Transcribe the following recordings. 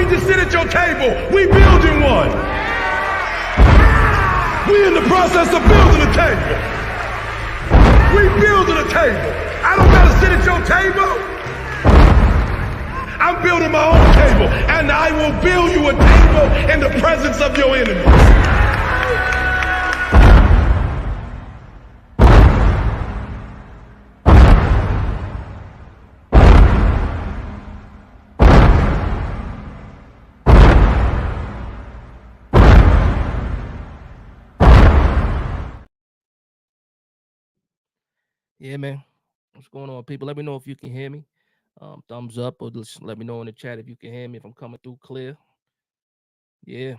we just sit at your table. We building one. We in the process of building a table. We building a table. I don't gotta sit at your table. I'm building my own table, and I will build you a table in the presence of your enemies. Yeah, man. What's going on, people? Let me know if you can hear me. Thumbs up, or just let me know in the chat if you can hear me, if I'm coming through clear. Yeah.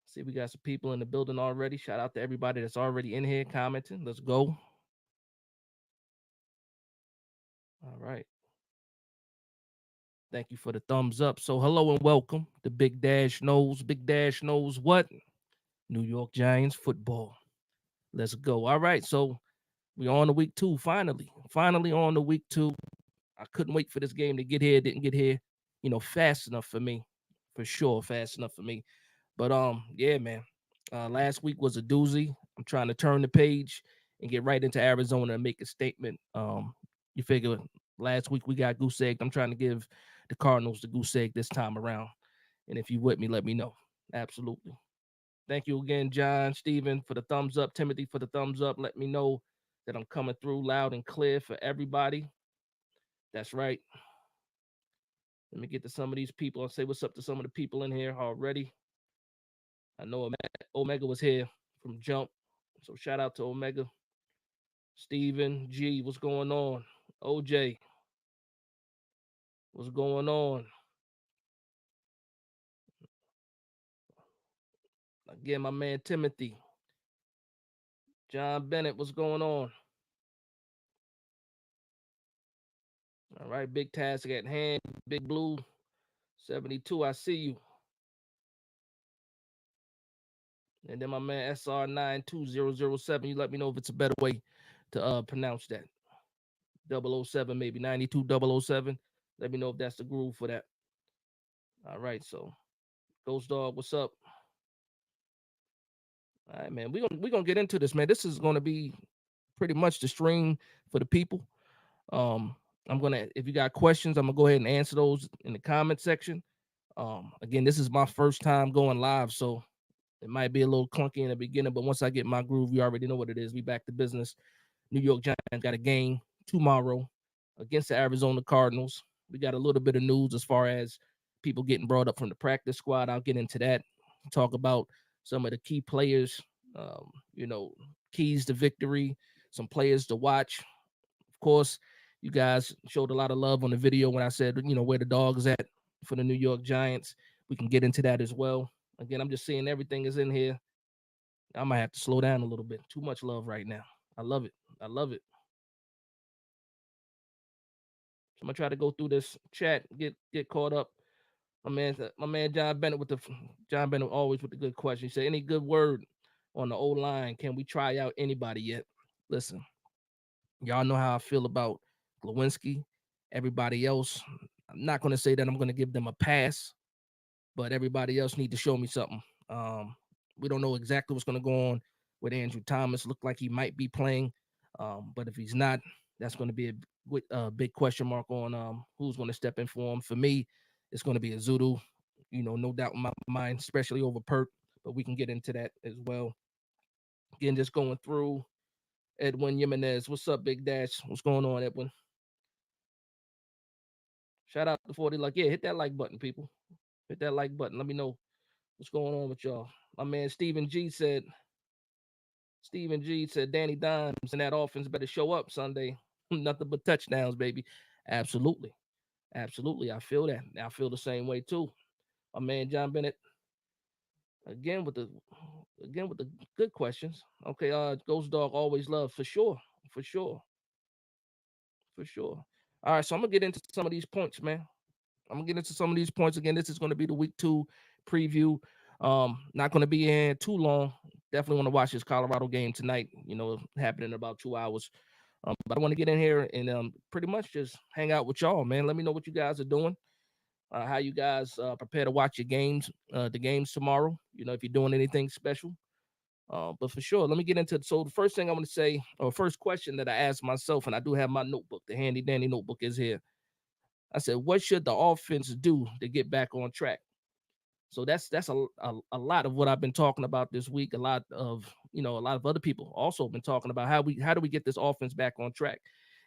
See, we got some people in the building already. Shout out to everybody that's already in here commenting. Let's go. All right. Thank you for the thumbs up. So, hello and welcome. The Big Dash knows. Big Dash knows what? New York Giants football. Let's go. All right. So, we're on to week 2. Finally on to week 2. I couldn't wait for this game to get here. Didn't get here, fast enough for me. For sure, fast enough for me. But yeah, man. Last week was a doozy. I'm trying to turn the page and get right into Arizona and make a statement. You figure last week we got goose egg. I'm trying to give the Cardinals the goose egg this time around. And if you with me, let me know. Absolutely. Thank you again, John, Steven, for the thumbs up. Timothy for the thumbs up. Let me know that I'm coming through loud and clear for everybody. That's right. Let me get to some of these people and say what's up to some of the people in here already. I know Omega was here from Jump, so shout out to Omega. Steven G, what's going on? OJ, what's going on? Again, my man Timothy. John Bennett, what's going on? All right, big task at hand. Big Blue 72, I see you. And then my man SR92007, you let me know if it's a better way to pronounce that. 007, maybe 92007. Let me know if that's the groove for that. All right, so Ghost Dog, what's up? All right, man. We're gonna get into this, man. This is gonna be pretty much the stream for the people. I'm gonna, if you got questions, I'm gonna go ahead and answer those in the comment section. Again, this is my first time going live, so it might be a little clunky in the beginning, but once I get my groove, you already know what it is. We back to business. New York Giants got a game tomorrow against the Arizona Cardinals. We got a little bit of news as far as people getting brought up from the practice squad. I'll get into that. Talk about some of the key players, keys to victory, some players to watch. Of course, you guys showed a lot of love on the video when I said, where the dog's at for the New York Giants. We can get into that as well. Again, I'm just saying everything is in here. I might have to slow down a little bit. Too much love right now. I love it. I love it. So I'm gonna try to go through this chat, get caught up. My man John Bennett always with the good question. He said, any good word on the old line? Can we try out anybody yet? Listen, y'all know how I feel about Glowinski. Everybody else, I'm not gonna say that I'm gonna give them a pass, but everybody else need to show me something. We don't know exactly what's gonna go on with Andrew Thomas. Looked like he might be playing, but if he's not, that's going to be a big question mark on who's going to step in for him. For me, it's going to be a Zudu, no doubt in my mind, especially over Perk, but we can get into that as well. Again, just going through Edwin Jimenez. What's up, Big Dash? What's going on, Edwin? Shout out to 40. Like, yeah, hit that like button, people. Hit that like button. Let me know what's going on with y'all. My man Stephen G said, Danny Dimes and that offense better show up Sunday. Nothing but touchdowns, baby. Absolutely. I feel that. I feel the same way too. My man John Bennett. Again with the good questions. Okay, Ghost Dog always love for sure. All right, so I'm gonna get into some of these points, man. Again, this is going to be the week 2 preview. Not going to be in too long. Definitely want to watch this Colorado game tonight. Happening in about 2 hours. But I want to get in here and pretty much just hang out with y'all, man. Let me know what you guys are doing, how you guys prepare to watch your games, the games tomorrow. You know, if you're doing anything special. But for sure, let me get into it. So the first thing I want to say, or first question that I asked myself, and I do have my notebook, the handy dandy notebook is here. I said, what should the offense do to get back on track? So that's a lot of what I've been talking about this week. A lot of a lot of other people also been talking about how do we get this offense back on track.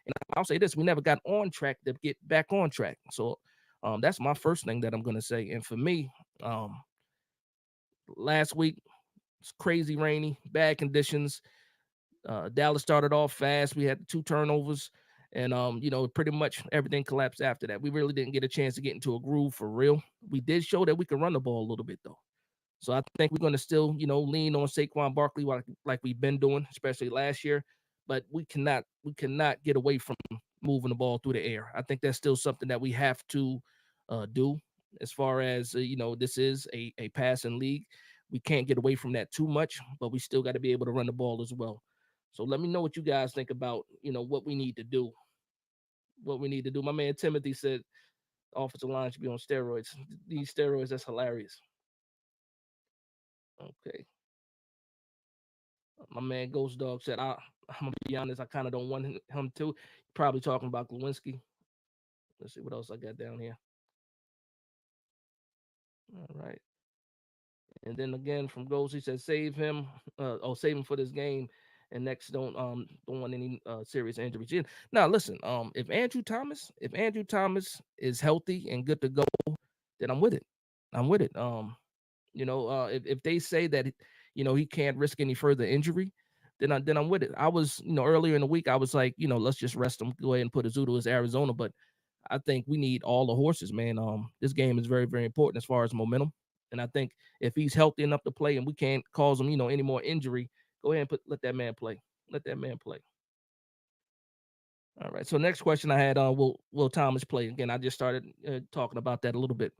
And I'll say this: we never got on track to get back on track. So that's my first thing that I'm going to say. And for me, um, last week it's crazy rainy, bad conditions. Dallas started off fast. We had 2 turnovers, and pretty much everything collapsed after that. We really didn't get a chance to get into a groove for real. We did show that we could run the ball a little bit though. So I think we're going to still, lean on Saquon Barkley like we've been doing, especially last year. But we cannot get away from moving the ball through the air. I think that's still something that we have to do. As far as this is a passing league. We can't get away from that too much, but we still got to be able to run the ball as well. So let me know what you guys think about what we need to do. What we need to do. My man Timothy said offensive line should be on steroids. These steroids, that's hilarious. Okay. My man Ghost Dog said, I'm gonna be honest, I kind of don't want him to. Probably talking about Glowinski. Let's see what else I got down here. All right. And then again from Ghost, he said, save him, save him for this game. And next, don't want any serious injuries. Yeah. Now listen, if Andrew Thomas is healthy and good to go, then I'm with it. I'm with it. If they say that he can't risk any further injury, then I'm with it. I was earlier in the week I was like let's just rest him, go ahead and put Azudu as Arizona, but I think we need all the horses, man. This game is very very important as far as momentum, and I think if he's healthy enough to play and we can't cause him any more injury, go ahead and let that man play. Let that man play. All right. So next question I had, will Thomas play again? I just started talking about that a little bit.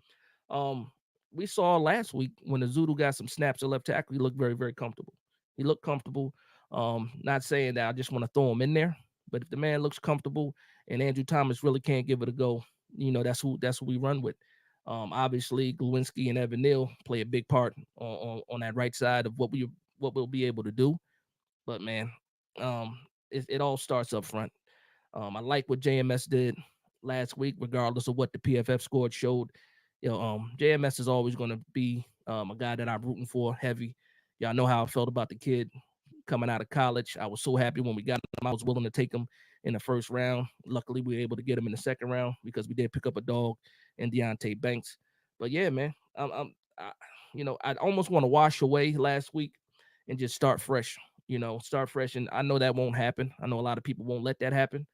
Um, we saw last week when the Zudu got some snaps at left tackle, he looked very, very comfortable. He looked comfortable. Not saying that I just want to throw him in there, but if the man looks comfortable and Andrew Thomas really can't give it a go, that's who we run with. Obviously, Glowinski and Evan Neal play a big part on that right side of what we'll be able to do. But man, it all starts up front. I like what JMS did last week, regardless of what the PFF score showed. JMS is always going to be a guy that I'm rooting for heavy. Y'all know how I felt about the kid coming out of college. I was so happy when we got him. I was willing to take him in the first round. Luckily, we were able to get him in the second round because we did pick up a dog in Deontay Banks. But yeah, man, I almost want to wash away last week and just start fresh. Start fresh. And I know that won't happen. I know a lot of people won't let that happen,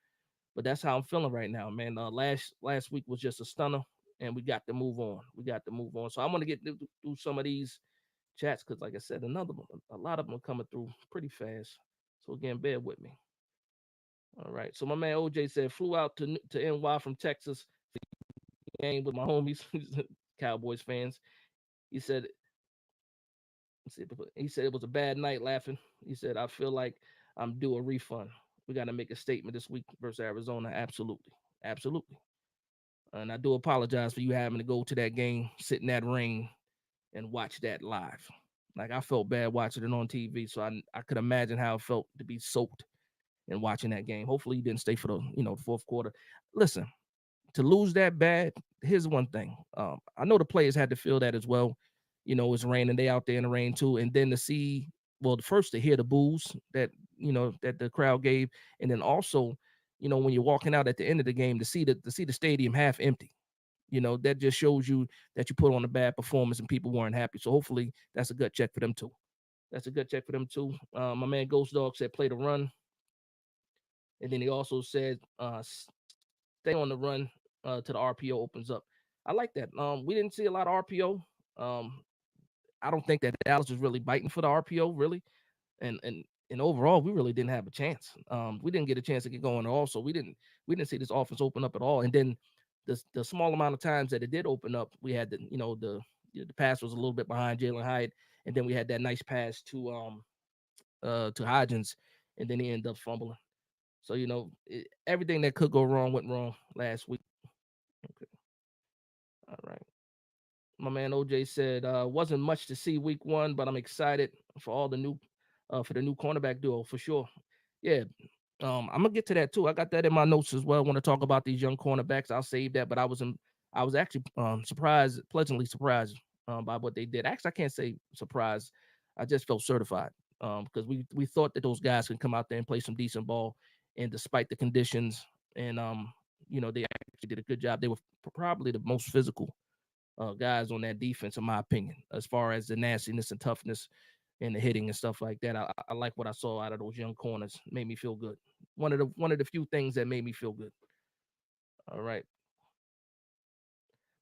but that's how I'm feeling right now, man. Last week was just a stunner, and we got to move on. We got to move on. So I'm gonna get through some of these chats because, like I said, a lot of them are coming through pretty fast. So again, bear with me. All right. So my man OJ said flew out to NY from Texas game with my homies, Cowboys fans. He said he said it was a bad night laughing. He said I feel like I'm due a refund. We got to make a statement this week versus Arizona. Absolutely, absolutely. And I do apologize for you having to go to that game, sit in that rain, and watch that live. Like I felt bad watching it on TV, so I could imagine how it felt to be soaked and watching that game. Hopefully, you didn't stay for the fourth quarter. Listen, to lose that bad, here's one thing. I know the players had to feel that as well. It's raining, they out there in the rain too, and then to see, well, first to hear the boos that the crowd gave, and then also, when you're walking out at the end of the game to see the stadium half empty. That just shows you that you put on a bad performance and people weren't happy. So hopefully that's a gut check for them too. That's a good check for them too. My man Ghost Dog said play the run, and then he also said stay on the run till the RPO opens up. I like that. We didn't see a lot of RPO. Um, I don't think that Dallas was really biting for the RPO, really. And overall, we really didn't have a chance. We didn't get a chance to get going at all. So we didn't see this offense open up at all. And then the small amount of times that it did open up, we had the pass was a little bit behind Jalen Hyatt, and then we had that nice pass to Hodgins, and then he ended up fumbling. So everything that could go wrong went wrong last week. Okay, all right. My man OJ said, wasn't much to see week one, but I'm excited for all the new for the new cornerback duo for sure. Yeah. I'm gonna get to that too. I got that in my notes as well. I want to talk about these young cornerbacks. I'll save that, but I was actually surprised, pleasantly surprised by what they did. Actually, I can't say surprised. I just felt certified because we thought that those guys could come out there and play some decent ball, and despite the conditions, and they actually did a good job. They were probably the most physical guys on that defense, in my opinion, as far as the nastiness and toughness and the hitting and stuff like that. I like what I saw out of those young corners. Made me feel good. One of the few things that made me feel good. All right.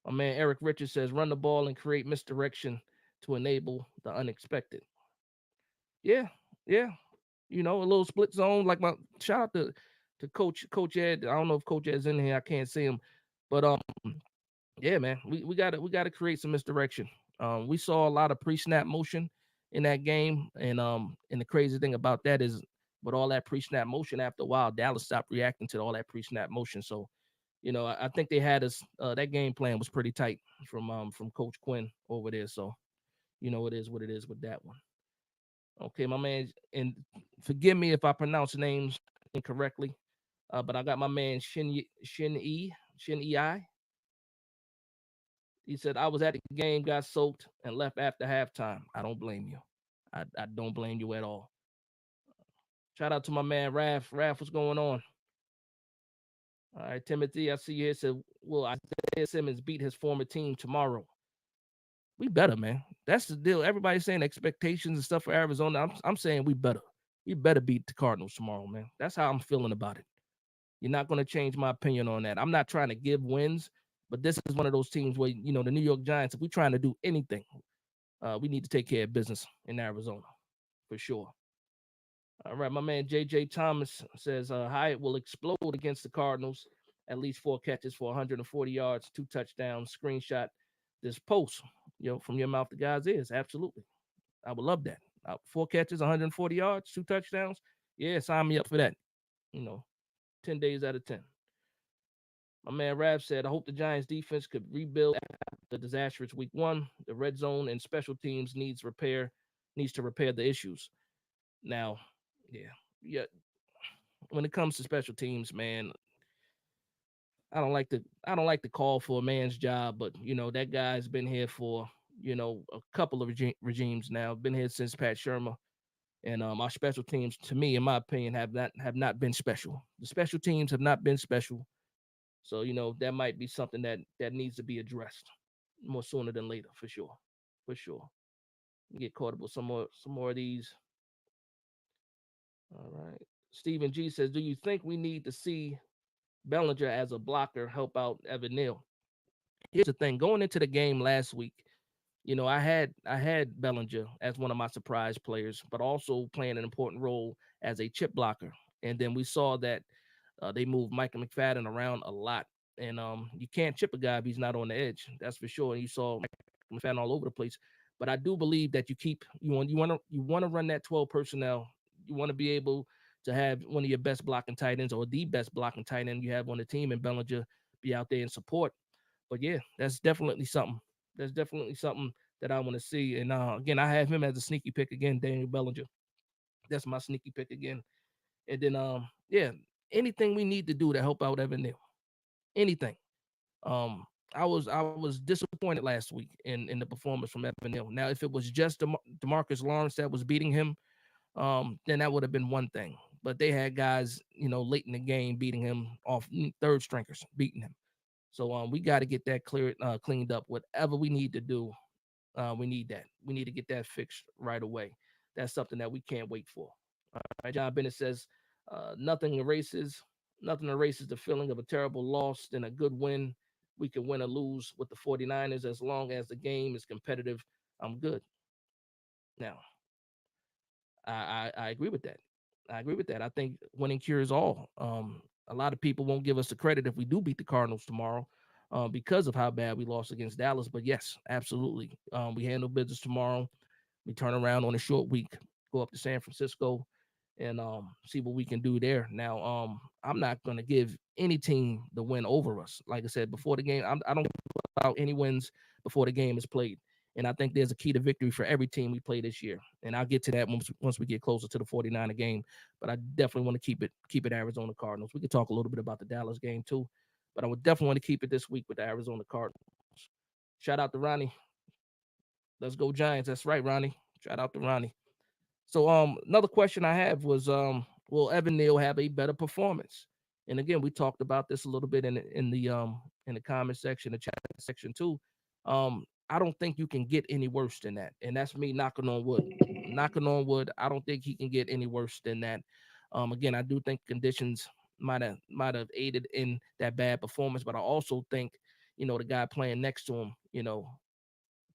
My man Eric Richards says, run the ball and create misdirection to enable the unexpected. Yeah, yeah. A little split zone. Like my shout out to Coach Ed. I don't know if Coach Ed's in here. I can't see him. But yeah, man, we gotta create some misdirection. We saw a lot of pre-snap motion in that game, and the crazy thing about that is, with all that pre-snap motion, after a while, Dallas stopped reacting to all that pre-snap motion. So, I think they had us. That game plan was pretty tight from Coach Quinn over there. So, it is what it is with that one. Okay, my man, and forgive me if I pronounce names incorrectly, but I got my man Shin He said, I was at the game, got soaked, and left after halftime. I don't blame you. I don't blame you at all. Shout out to my man Raph. Raph, what's going on? All right, Timothy, I see you here. Said, will Isaiah Simmons beat his former team tomorrow? We better, man. That's the deal. Everybody's saying expectations and stuff for Arizona. I'm saying we better. We better beat the Cardinals tomorrow, man. That's how I'm feeling about it. You're not going to change my opinion on that. I'm not trying to give wins, but this is one of those teams where, the New York Giants, if we're trying to do anything, we need to take care of business in Arizona for sure. All right, my man JJ Thomas says Hyatt will explode against the Cardinals. At least 4 catches for 140 yards, 2 touchdowns. Screenshot this post, from your mouth to God's ears. Absolutely, I would love that. 4 catches, 140 yards, 2 touchdowns. Yeah, sign me up for that. 10 days out of 10. My man Rav said, I hope the Giants defense could rebuild after the disastrous week one. The red zone and special teams needs to repair the issues. Now, yeah. When it comes to special teams, man, I don't like to call for a man's job, but that guy's been here for a couple of regimes now. Been here since Pat Shermer, and our special teams, to me, in my opinion, have not been special. The special teams have not been special. So that might be something that needs to be addressed more sooner than later, for sure, for sure. Get caught up with some more of these. All right. Stephen G says, do you think we need to see Bellinger as a blocker help out Evan Neal? Here's the thing: going into the game last week, I had Bellinger as one of my surprise players, but also playing an important role as a chip blocker. And then we saw that they moved Micah McFadden around a lot, and you can't chip a guy if he's not on the edge. That's for sure. And you saw Micah McFadden all over the place. But I do believe that you want to run that 12 personnel. You want to be able to have one of your best blocking tight ends or the best blocking tight end you have on the team, and Bellinger be out there in support. But yeah, that's definitely something. That's definitely something that I want to see. And again, I have him as a sneaky pick again, Daniel Bellinger. That's my sneaky pick again. And then yeah, anything we need to do to help out Evan Neal. Anything. Um, I was disappointed last week in the performance from Evan Neal. Now, if it was just Demarcus Lawrence that was beating him, then that would have been one thing. But they had guys, late in the game beating him off, third stringers beating him. So we got to get that cleaned up. Whatever we need to do, we need that. We need to get that fixed right away. That's something that we can't wait for. All right, John Bennett says, nothing erases the feeling of a terrible loss than a good win. We can win or lose with the 49ers as long as the game is competitive. I'm good. Now, I agree with that. I agree with that. I think winning cures all. A lot of people won't give us the credit if we do beat the Cardinals tomorrow, because of how bad we lost against Dallas. But yes, absolutely. We handle business tomorrow. We turn around on a short week, go up to San Francisco, and see what we can do there. Now, I'm not gonna give any team the win over us. Like I said before the game, I don't allow any wins before the game is played. And I think there's a key to victory for every team we play this year. And I'll get to that once we get closer to the 49er game. But I definitely want to keep it Arizona Cardinals. We could talk a little bit about the Dallas game too, but I would definitely want to keep it this week with the Arizona Cardinals. Shout out to Ronnie. Let's go Giants. That's right, Ronnie. Shout out to Ronnie. So another question I have was will Evan Neal have a better performance? And again, we talked about this a little bit in the comment section, the chat section too. I don't think you can get any worse than that. And that's me knocking on wood. Knocking on wood. I don't think he can get any worse than that. Again, I do think conditions might have aided in that bad performance, but I also think, the guy playing next to him,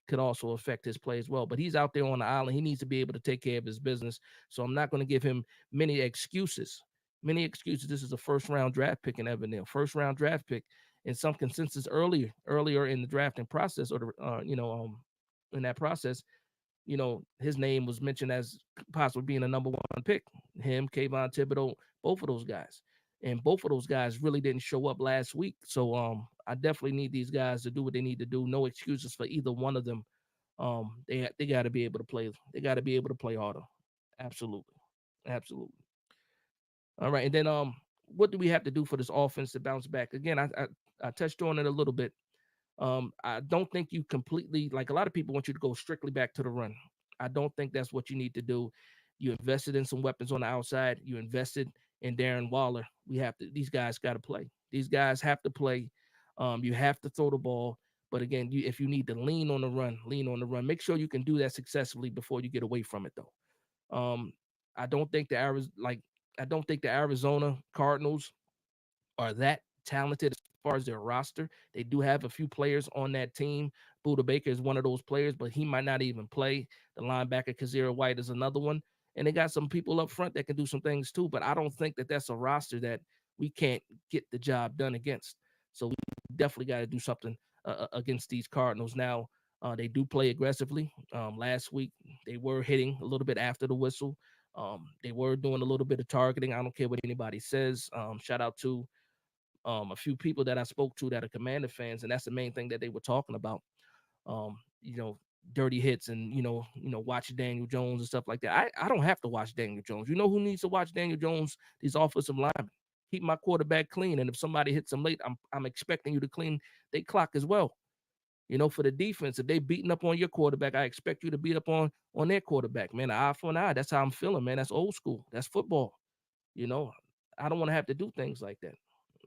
could also affect his play as well. But he's out there on the island. He needs to be able to take care of his business. So I'm not going to give him many excuses. Many excuses. This is a first round draft pick in Evan Neal. First round draft pick in some consensus earlier in the drafting process, or in that process, his name was mentioned as possibly being a number one pick. Him, Kayvon Thibodeau, both of those guys. And both of those guys really didn't show up last week. So I definitely need these guys to do what they need to do. No excuses for either one of them. They got to be able to play. They got to be able to play harder. Absolutely. Absolutely. All right. And then what do we have to do for this offense to bounce back? Again, I touched on it a little bit. I don't think you completely, like, a lot of people want you to go strictly back to the run. I don't think that's what you need to do. You invested in some weapons on the outside. You invested in Darren Waller. These guys got to play. These guys have to play. You have to throw the ball. But again, if you need to lean on the run, lean on the run. Make sure you can do that successfully before you get away from it, though. I don't think I don't think the Arizona Cardinals are that talented as far as their roster. They do have a few players on that team. Buda Baker is one of those players, but he might not even play. The linebacker Kazir White is another one. And they got some people up front that can do some things too, but I don't think that that's a roster that we can't get the job done against. So we definitely got to do something against these Cardinals. Now, they do play aggressively. Last week, they were hitting a little bit after the whistle. They were doing a little bit of targeting. I don't care what anybody says. Shout out to a few people that I spoke to that are Commander fans, and that's the main thing that they were talking about. Um, you know, dirty hits and watch Daniel Jones and stuff like that. I don't have to watch Daniel Jones. You know who needs to watch Daniel Jones? These offensive linemen. Keep my quarterback clean, and if somebody hits them late, I'm expecting you to clean they clock as well. For the defense, if they beating up on your quarterback, I expect you to beat up on their quarterback, man. Eye for an eye. That's how I'm feeling, man. That's old school. That's football. You know, I don't want to have to do things like that.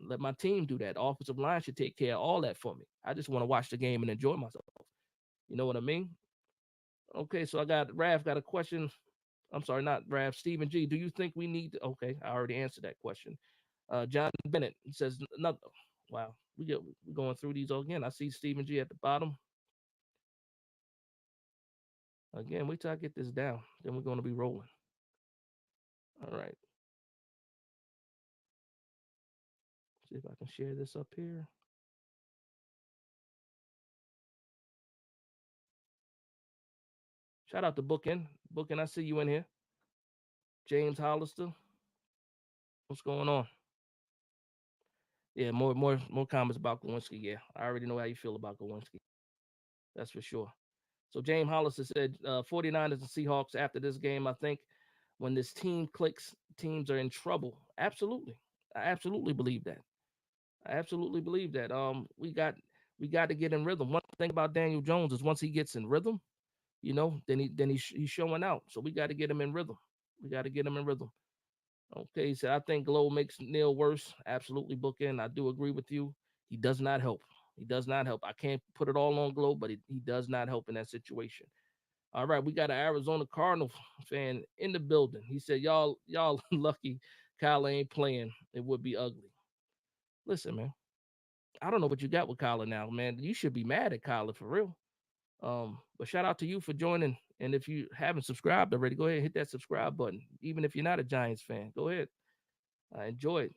Let my team do that. Offensive line should take care of all that for me. I just want to watch the game and enjoy myself. You know what I mean? Okay, so Raph got a question. I'm sorry, not Raph. Stephen G. Do you think we need to, okay, I already answered that question. John Bennett says another. Wow, we're going through these all again. I see Stephen G at the bottom. Again, wait till I get this down. Then we're going to be rolling. All right. See if I can share this up here. Shout out to Bookin. Bookin, I see you in here. James Hollister. What's going on? Yeah, more comments about Gawinski. Yeah, I already know how you feel about Gawinski. That's for sure. So James Hollister said 49ers and Seahawks after this game. I think when this team clicks, teams are in trouble. Absolutely. I absolutely believe that. I absolutely believe that. We got to get in rhythm. One thing about Daniel Jones is once he gets in rhythm, then he's showing out. So we got to get him in rhythm. We got to get him in rhythm. Okay, so I think Glow makes Neil worse. Absolutely, book in. I do agree with you. He does not help. He does not help. I can't put it all on Glow, but he does not help in that situation. All right, we got an Arizona Cardinal fan in the building. He said, "Y'all lucky Kyler ain't playing. It would be ugly." Listen, man. I don't know what you got with Kyler now, man. You should be mad at Kyler for real. But shout out to you for joining. And if you haven't subscribed already, go ahead and hit that subscribe button. Even if you're not a Giants fan, go ahead. I enjoy it.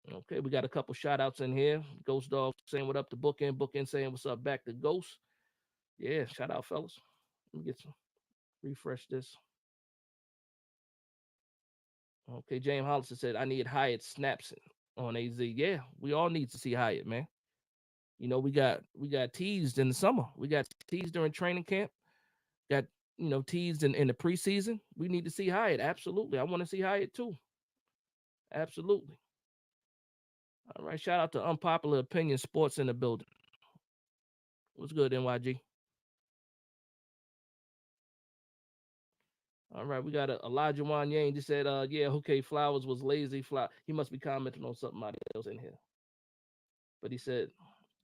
Okay, we got a couple shout outs in here. Ghost Dog saying what up to Bookend. Bookend saying what's up back to Ghost. Yeah, shout out, fellas. Let me refresh this. Okay, James Hollister said I need Hyatt snaps on AZ. Yeah, we all need to see Hyatt, man. You know, we got teased in the summer. We got teased during training camp. Got teased in the preseason. We need to see Hyatt. Absolutely, I want to see Hyatt too. Absolutely. All right. Shout out to Unpopular Opinion Sports in the building. What's good, NYG? All right, we got Elijah Wanyane just said, yeah, okay, Flowers was lazy. He must be commenting on something else in here. But he said,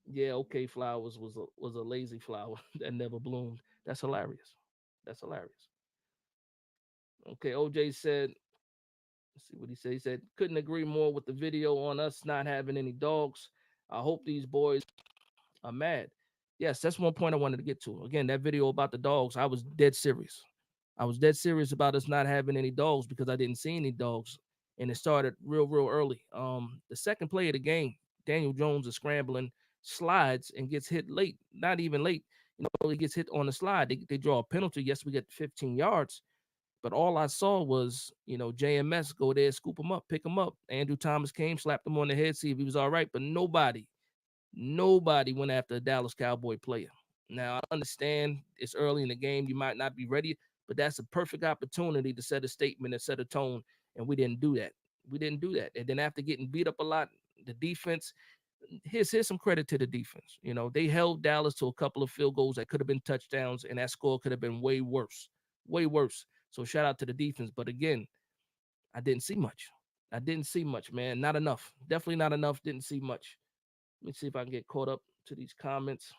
yeah, okay, Flowers was a lazy flower that never bloomed. That's hilarious. That's hilarious. Okay, OJ said, let's see what he said. He said, couldn't agree more with the video on us not having any dogs. I hope these boys are mad. Yes, that's one point I wanted to get to. Again, that video about the dogs, I was dead serious. I was dead serious about us not having any dogs because I didn't see any dogs, and it started real early. The second play of the game, Daniel Jones is scrambling, slides and gets hit late. Not even late, he gets hit on the slide. They draw a penalty. Yes, we get 15 yards, but all I saw was JMS go there, scoop him up, pick him up. Andrew Thomas came, slapped him on the head, see if he was all right, but nobody went after a Dallas Cowboy player. Now, I understand it's early in the game. You might not be ready, but that's a perfect opportunity to set a statement and set a tone. And we didn't do that. We didn't do that. And then after getting beat up a lot, the defense, here's some credit to the defense. They held Dallas to a couple of field goals that could have been touchdowns, and that score could have been way worse. Way worse. So shout out to the defense. But again, I didn't see much. I didn't see much, man. Not enough. Definitely not enough. Didn't see much. Let me see if I can get caught up to these comments.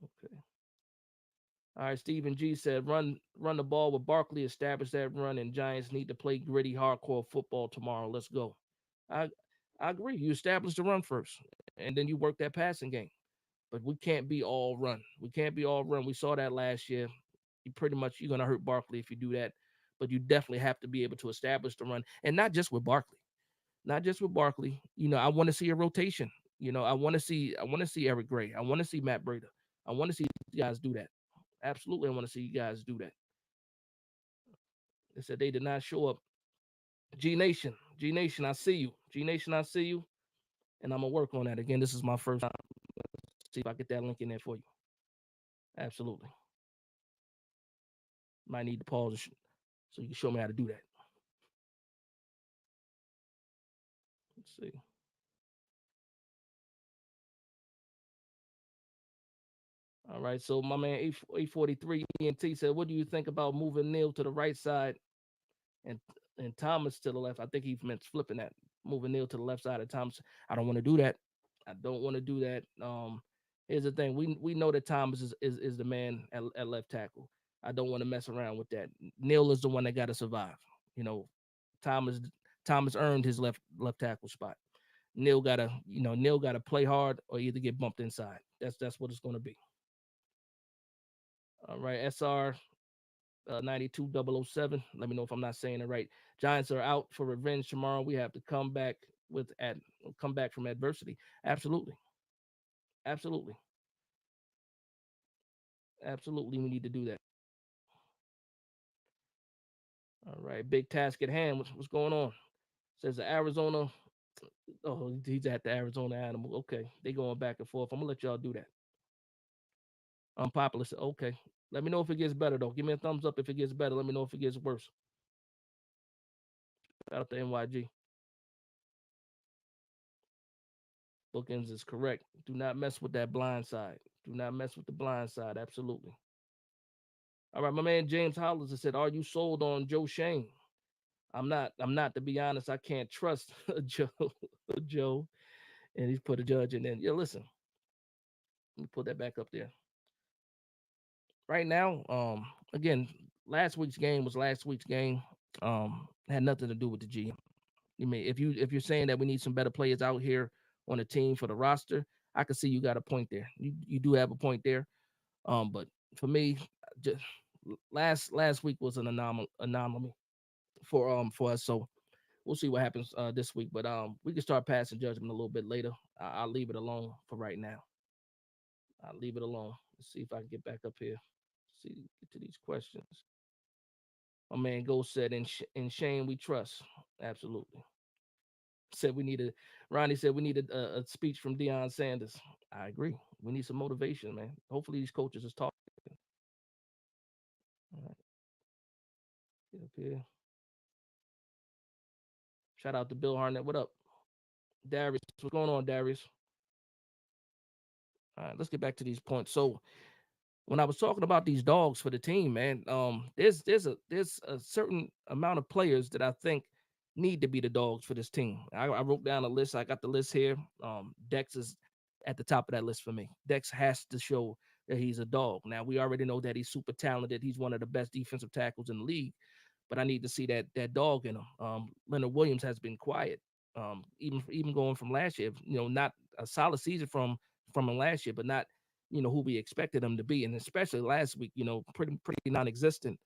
Okay. All right. Stephen G said, run the ball with Barkley, establish that run, and Giants need to play gritty, hardcore football tomorrow. Let's go. I I agree. You establish the run first, and then you work that passing game. But we can't be all run. We can't be all run. We saw that last year. You're gonna hurt Barkley if you do that. But you definitely have to be able to establish the run, and not just with Barkley. Not just with Barkley. I want to see a rotation. I want to see Eric Gray. I want to see Matt Breida. I want to see you guys do that. Absolutely, I want to see you guys do that. They said they did not show up. G Nation, I see you. G Nation, I see you, and I'm gonna work on that. Again, this is my first time. See if I get that link in there for you. Absolutely. Might need to pause so you can show me how to do that. Let's see. All right, so my man 843 ENT said, "What do you think about moving Neil to the right side and Thomas to the left?" I think he meant flipping that, moving Neil to the left side of Thomas. I don't want to do that. I don't want to do that. Here's the thing: we know that Thomas is the man at left tackle. I don't want to mess around with that. Neil is the one that got to survive. You know, Thomas Thomas earned his left tackle spot. Neil gotta play hard or either get bumped inside. That's what it's gonna be. All right, SR 92007. Let me know if I'm not saying it right. Giants are out for revenge tomorrow. We have to come back from adversity. Absolutely. Absolutely. Absolutely. We need to do that. All right. Big task at hand. What's going on? Says the Arizona. Oh, he's at the Arizona Animal. Okay. They going back and forth. I'm gonna let y'all do that. Unpopular. Okay. Let me know if it gets better though. Give me a thumbs up if it gets better. Let me know if it gets worse. Shout out to NYG. Bookends is correct. Do not mess with that blind side. Do not mess with the blind side. Absolutely. All right, my man James Hollins has said, "Are you sold on Joe Shane?" I'm not. I'm not. To be honest, I can't trust Joe. Joe, and he's put a judge in there. Yeah, listen. Let me put that back up there. Right now, again, last week's game was last week's game. Had nothing to do with the GM. You mean if you're saying that we need some better players out here on the team for the roster, I can see you got a point there. You do have a point there. But for me, just last week was an anomaly for us. So we'll see what happens this week. But we can start passing judgment a little bit later. I'll leave it alone for right now. I'll leave it alone. Let's see if I can get back up here. See, get to these questions. My man Ghost said, in Shane we trust. Absolutely. Said we needed. Ronnie said we needed a speech from Deion Sanders. I agree. We need some motivation, man. Hopefully these coaches is talking. All right, get up here. Shout out to Bill Harnett. What up, Darius? What's going on, Darius? All right, let's get back to these points. So when I was talking about these dogs for the team, man, there's a certain amount of players that I think need to be the dogs for this team. I wrote down a list. I got the list here. Dex is at the top of that list for me. Dex has to show that he's a dog. Now we already know that he's super talented. He's one of the best defensive tackles in the league, but I need to see that dog in him. Leonard Williams has been quiet, even going from last year. Not a solid season from him last year, but not who we expected him to be, and especially last week, pretty non-existent.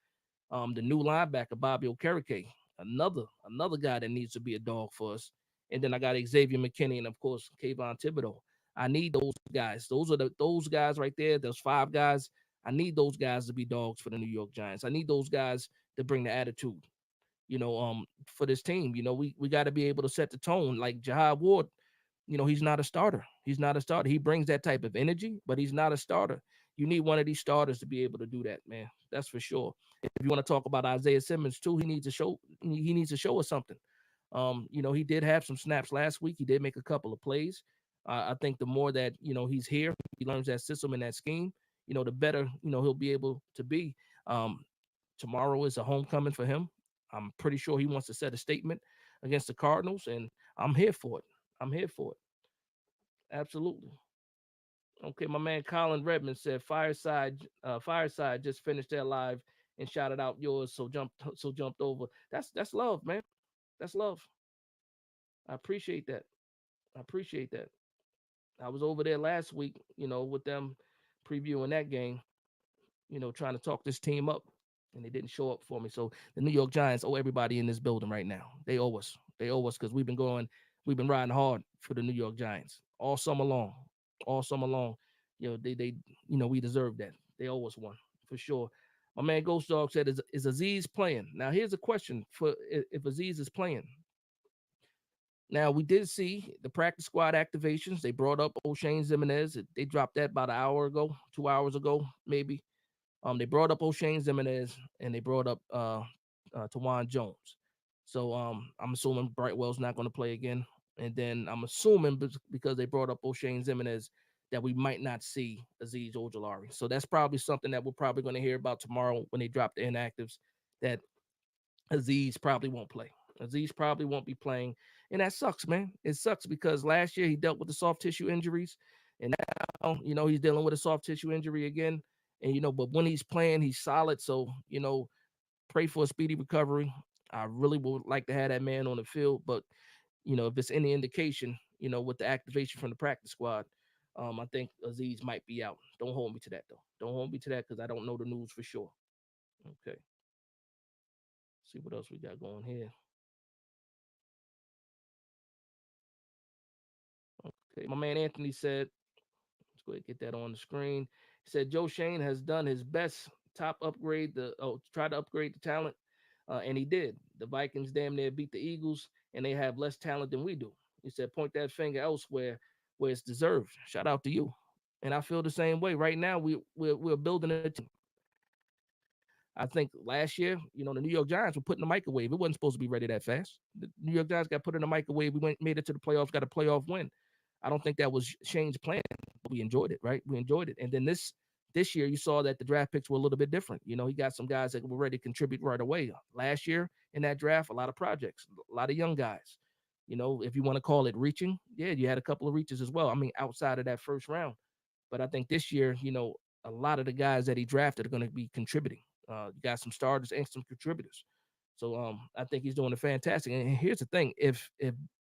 The new linebacker Bobby Okereke, another guy that needs to be a dog for us. And then I got Xavier McKinney and of course Kayvon Thibodeau. I need those guys. Those guys right there. Those five guys. I need those guys to be dogs for the New York Giants. I need those guys to bring the attitude. For this team. We got to be able to set the tone. Like Jahad Ward, he's not a starter. He's not a starter. He brings that type of energy, but he's not a starter. You need one of these starters to be able to do that, man. That's for sure. If you want to talk about Isaiah Simmons too, he needs to show. He needs to show us something. He did have some snaps last week. He did make a couple of plays. I think the more that he's here, he learns that system and that scheme. The better he'll be able to be. Um, Tomorrow is a homecoming for him. I'm pretty sure he wants to set a statement against the Cardinals, and I'm here for it. I'm here for it. Absolutely. Okay, my man Colin Redmond said Fireside just finished their live and shouted out yours, so jumped over. That's love, man. That's love. I appreciate that. I appreciate that. I was over there last week, with them previewing that game, trying to talk this team up, and they didn't show up for me. So the New York Giants owe everybody in this building right now. They owe us. They owe us because we've been riding hard for the New York Giants all summer long, all summer long. We deserve that. They owe us one for sure. My man Ghost Dog said, "Is Aziz playing?" Now here's a question for if Aziz is playing. Now we did see the practice squad activations. They brought up O'Shane Zimenez. They dropped that about an hour ago, 2 hours ago, maybe. They brought up O'Shane Zimenez and they brought up Tawan Jones. So I'm assuming Brightwell's not going to play again. And then I'm assuming because they brought up O'Shane Zimenez that we might not see Azeez Ojulari. So that's probably something that we're probably going to hear about tomorrow when they drop the inactives, that Azeez probably won't play. Azeez probably won't be playing. And that sucks, man. It sucks because last year he dealt with the soft tissue injuries. And now, he's dealing with a soft tissue injury again. And, but when he's playing, he's solid. So, pray for a speedy recovery. I really would like to have that man on the field. But, if it's any indication, with the activation from the practice squad, I think Azeez might be out. Don't hold me to that, though. Don't hold me to that because I don't know the news for sure. Okay. See what else we got going here. Okay. My man Anthony said, let's go ahead and get that on the screen. He said Joe Shane has done his best try to upgrade the talent, and he did. The Vikings damn near beat the Eagles, and they have less talent than we do. He said point that finger elsewhere where it's deserved. Shout out to you. And I feel the same way. Right now, we're building a team. I think last year, the New York Giants were put in the microwave. It wasn't supposed to be ready that fast. The New York Giants got put in the microwave. We made it to the playoffs, got a playoff win. I don't think that was Shane's plan, but we enjoyed it, right? We enjoyed it. And then this year, you saw that the draft picks were a little bit different. He got some guys that were ready to contribute right away. Last year in that draft, a lot of projects, a lot of young guys. If you want to call it reaching, yeah, you had a couple of reaches as well. I mean, outside of that first round. But I think this year, a lot of the guys that he drafted are going to be contributing. You got some starters and some contributors. So I think he's doing a fantastic. And here's the thing: if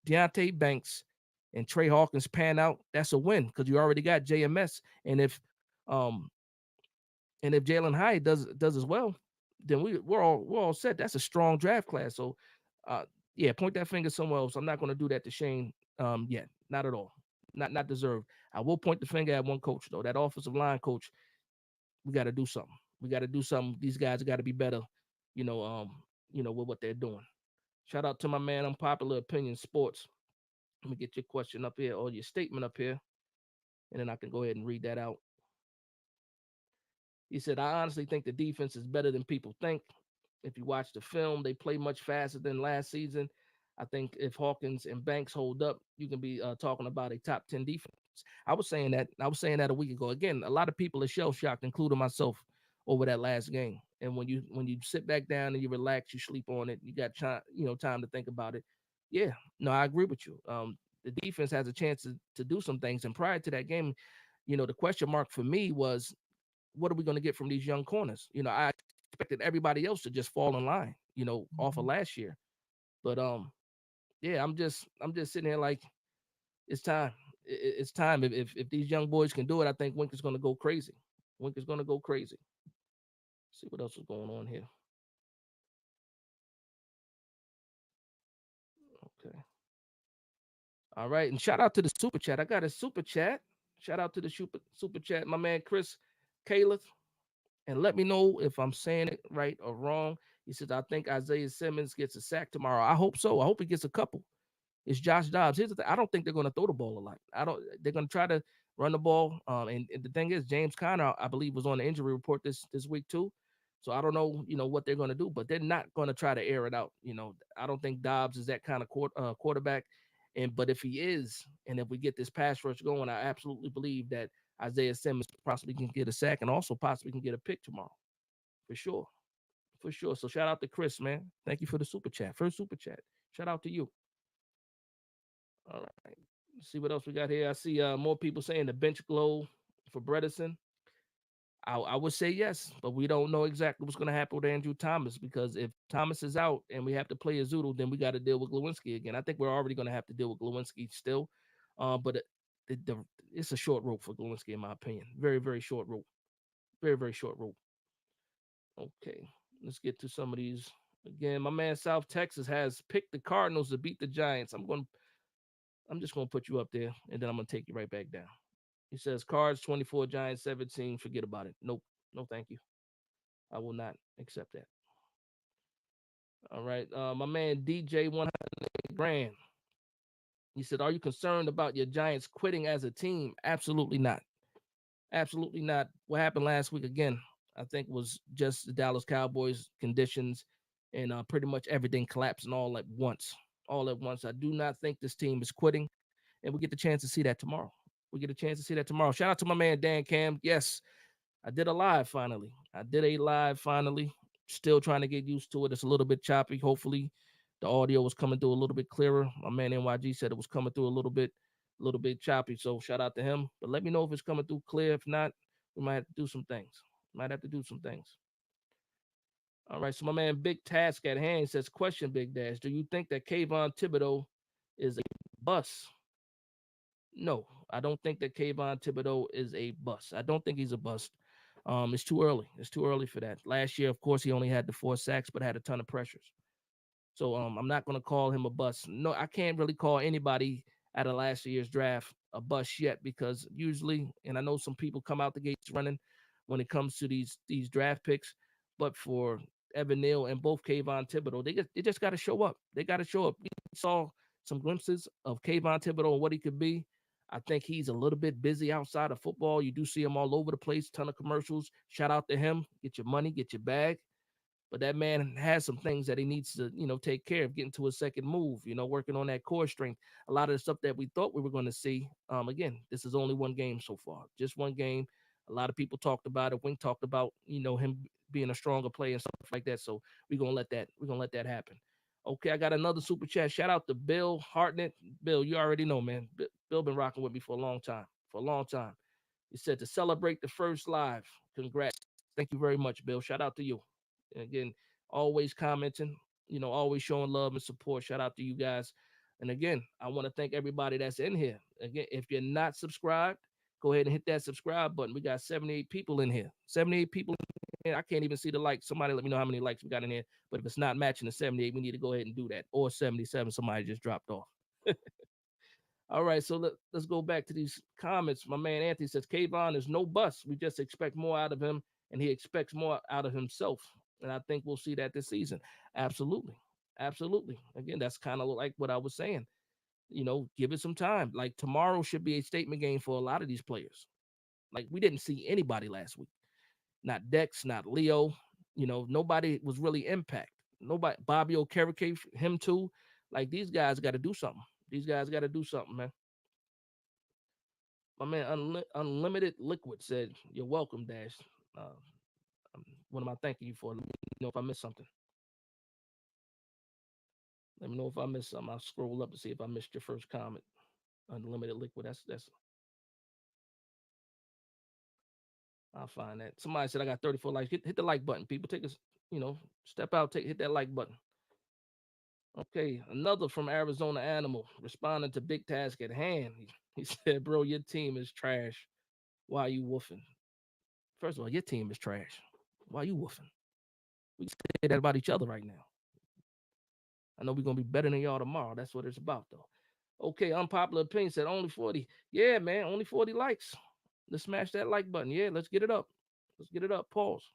Deontay Banks and Trey Hawkins pan out, that's a win because you already got JMS. And if Jalen Hyatt does as well, then we're all set. That's a strong draft class. So yeah, point that finger somewhere else. I'm not going to do that to Shane yet. Not at all. Not deserved. I will point the finger at one coach though. That offensive line coach. We got to do something. We got to do something. These guys got to be better you know, with what they're doing. Shout out to my man, Unpopular Opinion Sports. Let me get your question up here or your statement up here, and then I can go ahead and read that out. He said, I honestly think the defense is better than people think. If you watch the film, they play much faster than last season. I think if Hawkins and Banks hold up, you can be talking about a top 10 defense. I was saying that. I was saying that a week ago. Again, a lot of people are shell shocked, including myself, over that last game. And when you sit back down and you relax, you sleep on it. You got time to think about it. Yeah, no, I agree with you. The defense has a chance to do some things. And prior to that game, the question mark for me was, what are we going to get from these young corners? I expected everybody else to just fall in line, off of last year. But yeah, I'm just sitting here like it's time. It's time. If these young boys can do it, I think Wink is going to go crazy. Wink is going to go crazy. See what else is going on here. Okay. All right, and shout out to the super chat. I got a super chat. Shout out to the super chat, my man Chris Caleb. And let me know if I'm saying it right or wrong. He says, I think Isaiah Simmons gets a sack tomorrow. I hope so. I hope he gets a couple. It's Josh Dobbs. Here's the thing. I don't think they're going to throw the ball a lot. I don't. They're going to try to run the ball. And the thing is, James Conner, I believe, was on the injury report this week too. So I don't know, what they're going to do, but they're not going to try to air it out. I don't think Dobbs is that kind of quarterback. But if he is, and if we get this pass rush going, I absolutely believe that Isaiah Simmons possibly can get a sack and also possibly can get a pick tomorrow, for sure, for sure. So shout out to Chris, man. Thank you for the super chat. First super chat. Shout out to you. All right. Let's see what else we got here. I see more people saying the bench glow for Bredesen. I would say yes, but we don't know exactly what's going to happen with Andrew Thomas, because if Thomas is out and we have to play a Zoodle, then we got to deal with Glowinski again. I think we're already going to have to deal with Glowinski still, but it's a short rope for Glowinski, in my opinion. Very, very short rope. Very, very short rope. Okay, let's get to some of these. Again, my man South Texas has picked the Cardinals to beat the Giants. I'm just gonna put you up there, and then I'm gonna take you right back down. He says Cards 24, Giants 17. Forget about it. Nope, no, thank you. I will not accept that. All right, my man DJ 100 grand. He said, "Are you concerned about your Giants quitting as a team?" Absolutely not. Absolutely not. What happened last week again? I think was just the Dallas Cowboys conditions, and pretty much everything collapsing all at once. All at once. I do not think this team is quitting, and we get the chance to see that tomorrow. We get a chance to see that tomorrow. Shout out to my man Dan Cam. Yes, I did a live finally. I did a live finally. Still trying to get used to it. It's a little bit choppy. Hopefully, the audio was coming through a little bit clearer. My man NYG said it was coming through a little bit choppy. So shout out to him. But let me know if it's coming through clear. If not, we might have to do some things. Might have to do some things. All right. So my man Big Task at Hand says, question, Big Dash. Do you think that Kayvon Thibodeau is a bust? No, I don't think that Kayvon Thibodeau is a bust. I don't think he's a bust. It's too early. It's too early for that. Last year, of course, he only had the 4 sacks, but had a ton of pressures. So I'm not going to call him a bust. No, I can't really call anybody out of last year's draft a bust yet, because usually, and I know some people come out the gates running when it comes to these draft picks, but for Evan Neal and both Kayvon Thibodeau, they just got to show up. They got to show up. We saw some glimpses of Kayvon Thibodeau and what he could be. I think he's a little bit busy outside of football. You do see him all over the place, ton of commercials. Shout out to him. Get your money, get your bag. But that man has some things that he needs to, take care of, getting to his second move, working on that core strength. A lot of the stuff that we thought we were going to see. Again, this is only one game so far, just one game. A lot of people talked about it. Wink talked about, him being a stronger player and stuff like that. So we're gonna let that happen. Okay, I got another super chat. Shout out to Bill Hartnett. Bill, you already know, man. Bill been rocking with me for a long time. For a long time. He said to celebrate the first live. Congrats. Thank you very much, Bill. Shout out to you. And again, always commenting, always showing love and support. Shout out to you guys. And again, I want to thank everybody that's in here. Again, if you're not subscribed, go ahead and hit that subscribe button. We got 78 people in here. 78 people in here. I can't even see the likes. Somebody let me know how many likes we got in here. But if it's not matching the 78, we need to go ahead and do that. Or 77, somebody just dropped off. All right, so let's go back to these comments. My man Anthony says, Kayvon is no bust. We just expect more out of him, and he expects more out of himself. And I think we'll see that this season. Absolutely. Absolutely. Again, that's kind of like what I was saying. Give it some time. Like tomorrow should be a statement game for a lot of these players. Like we didn't see anybody last week. Not Dex, not Leo. Nobody was really impact. Nobody. Bobby Okereke, him too. Like these guys got to do something. These guys got to do something, man. My man Unlimited Liquid said, "You're welcome, Dash. Uh, what am I thanking you for? Let me know if I missed something. Let me know if I missed something. I'll scroll up to see if I missed your first comment. Unlimited Liquid. That's. I'll find that. Somebody said I got 34 likes. Hit the like button. People take us. Step out. Hit that like button. Okay, another from Arizona Animal responding to big task at hand. He said, "Bro, your team is trash. Why are you woofing? First of all, your team is trash. Why are you woofing? We say that about each other right now. I know we're gonna be better than y'all tomorrow. That's what it's about, though." Okay, unpopular opinion said only 40. Yeah, man, only 40 likes. Let's smash that like button. Yeah, let's get it up. Let's get it up. Pause.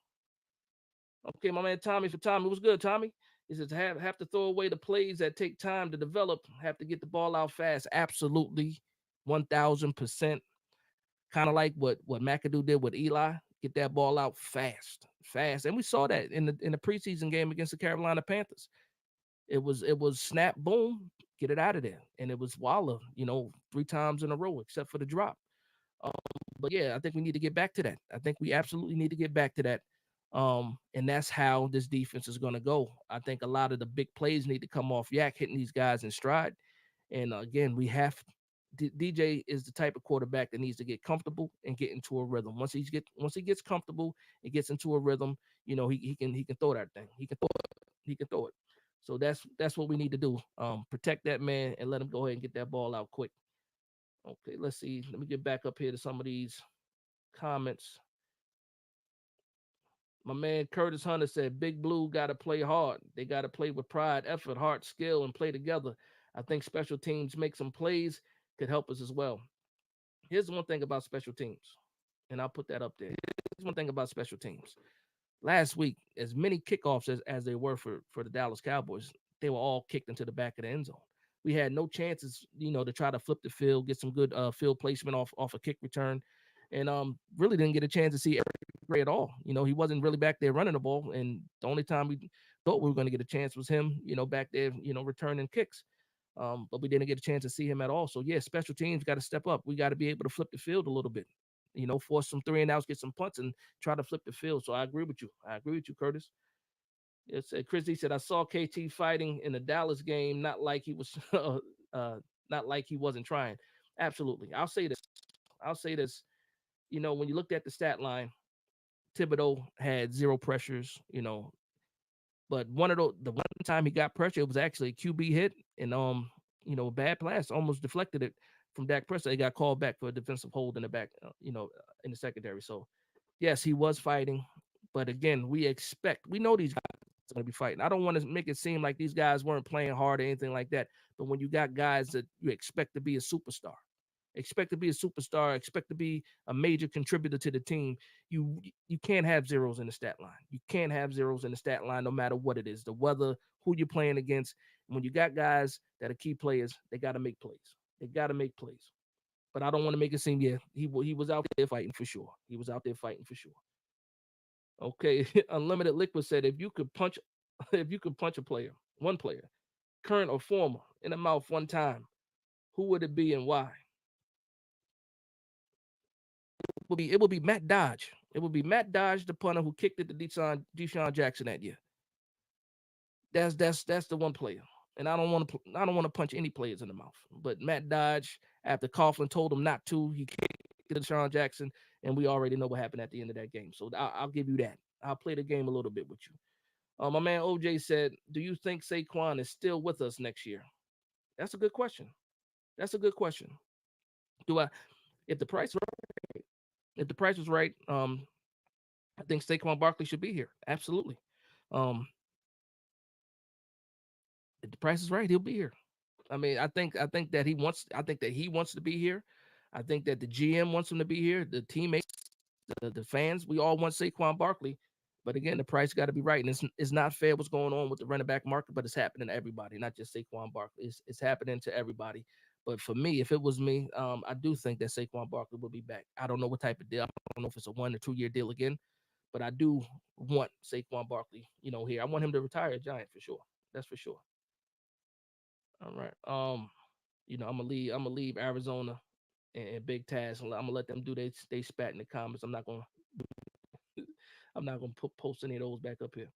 Okay, my man Tommy for Tommy. What's good, Tommy? He says have to throw away the plays that take time to develop. Have to get the ball out fast. Absolutely, 1,000%. Kind of like what McAdoo did with Eli. Get that ball out fast, fast. And we saw that in the preseason game against the Carolina Panthers. It was snap, boom, get it out of there. And it was Waller, 3 times in a row, except for the drop. Um, but yeah, I think we need to get back to that. I think we absolutely need to get back to that. And that's how this defense is going to go. I think a lot of the big plays need to come off Yak hitting these guys in stride. And again, DJ is the type of quarterback that needs to get comfortable and get into a rhythm. Once he gets comfortable and gets into a rhythm, he can throw that thing. He can throw it. He can throw it. So that's what we need to do. Protect that man and let him go ahead and get that ball out quick. Okay, let's see. Let me get back up here to some of these comments. My man Curtis Hunter said, Big Blue got to play hard. They got to play with pride, effort, heart, skill, and play together. I think special teams make some plays could help us as well. Here's one thing about special teams, and I'll put that up there. Here's one thing about special teams. Last week, as many kickoffs as they were for the Dallas Cowboys, they were all kicked into the back of the end zone. We had no chances, to try to flip the field, get some good field placement off a kick return, and really didn't get a chance to see Eric Gray at all. He wasn't really back there running the ball, and the only time we thought we were going to get a chance was him, back there, returning kicks. But we didn't get a chance to see him at all. So yeah, special teams got to step up. We got to be able to flip the field a little bit. Force some 3-and-outs, get some punts, and try to flip the field. So I agree with you. Curtis. It's Chris D said I saw KT fighting in the Dallas game, not like he was, not like he wasn't trying. Absolutely. I'll say this. When you looked at the stat line, Thibodeau had 0 pressures. But the one time he got pressure, it was actually a QB hit, and a bad pass almost deflected it from Dak Prescott. He got called back for a defensive hold in the back, in the secondary. So yes, he was fighting, but again, we know these guys are going to be fighting. I don't want to make it seem like these guys weren't playing hard or anything like that. But when you got guys that you expect to be a superstar, expect to be a major contributor to the team, you can't have zeros in the stat line. You can't have zeros in the stat line no matter what it is, the weather, who you're playing against. When you got guys that are key players, they got to make plays. They got to make plays. But I don't want to make it seem, he was out there fighting for sure. He was out there fighting for sure. Okay, Unlimited Liquid said if you could punch one player, current or former, in the mouth one time, who would it be and why? It would be Matt Dodge. It would be Matt Dodge, the punter who kicked it to Deshaun Jackson that year. That's the one player. And I don't want to punch any players in the mouth. But Matt Dodge, after Coughlin told him not to, he kicked it to Deshaun Jackson, and we already know what happened at the end of that game. So I'll give you that. I'll play the game a little bit with you. My man OJ said, "Do you think Saquon is still with us next year?" That's a good question. Do I? If the price if the price was right, I think Saquon Barkley should be here. Absolutely. Um, if the price is right, he'll be here. I mean, I think that he wants to be here. I think that the GM wants him to be here. The teammates, the fans, we all want Saquon Barkley. But again, the price got to be right, and it's not fair what's going on with the running back market, but it's happening to everybody, not just Saquon Barkley. It's happening to everybody. But for me, if it was me, I do think that Saquon Barkley will be back. I don't know what type of deal. I don't know if it's a 1 or 2 year deal again, but I do want Saquon Barkley, here. I want him to retire a Giant for sure. That's for sure. All right. I'm gonna leave Arizona and Big Taz, and I'm gonna let them do they spat in the comments. I'm not gonna post any of those back up here.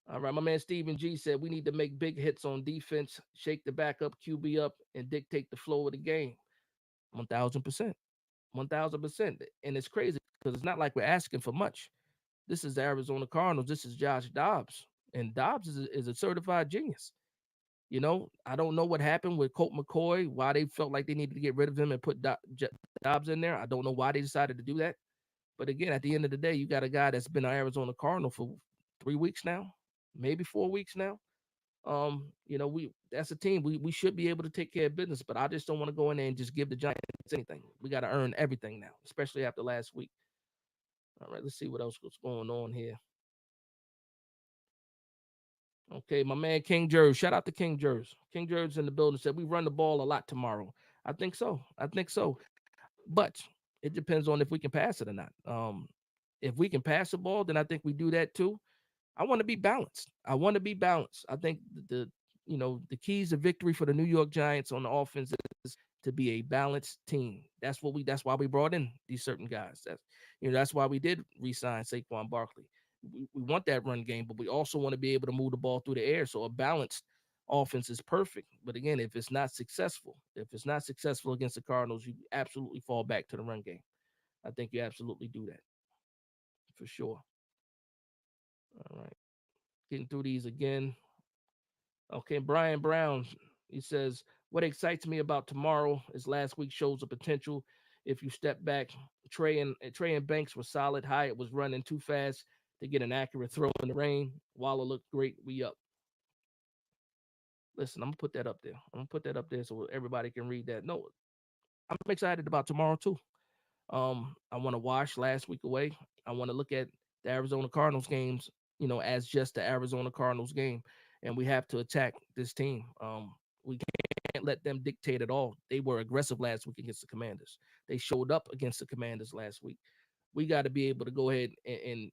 All right, my man Steven G said we need to make big hits on defense, shake the backup QB up, and dictate the flow of the game. 1,000%, 1,000%. And it's crazy because it's not like we're asking for much. This is the Arizona Cardinals. This is Josh Dobbs, and Dobbs is a certified genius. I don't know what happened with Colt McCoy, why they felt like they needed to get rid of him and put Dobbs in there. I don't know why they decided to do that. But again, at the end of the day, you got a guy that's been an Arizona Cardinal for 3 weeks now, maybe 4 weeks now. We that's a team. We should be able to take care of business, but I just don't want to go in there and just give the Giants anything. We got to earn everything now, especially after last week. All right, let's see what else was going on here. Okay, my man King Jers. Shout out to King Jers. King Jers in the building said we run the ball a lot tomorrow. I think so. I think so. But it depends on if we can pass it or not. If we can pass the ball, then I think we do that too. I want to be balanced. I want to be balanced. I think the keys to victory for the New York Giants on the offense is to be a balanced team. That's why we brought in these certain guys. That's why we did re-sign Saquon Barkley. We want that run game, but we also want to be able to move the ball through the air. So a balanced offense is perfect. But again, if it's not successful against the Cardinals, you absolutely fall back to the run game. I think you absolutely do that for sure. All right. Getting through these again. Okay, Brian Brown, he says, what excites me about tomorrow is last week shows the potential. If you step back, Trey and Banks were solid. Hyatt was running too fast to get an accurate throw in the rain. Waller looked great. We up. Listen, I'm gonna put that up there. I'm gonna put that up there so everybody can read that. No, I'm excited about tomorrow too. I want to wash last week away. I want to look at the Arizona Cardinals games, as just the Arizona Cardinals game, and we have to attack this team. We can't let them dictate at all. They were aggressive last week against the Commanders. They showed up against the Commanders last week. We got to be able to go ahead and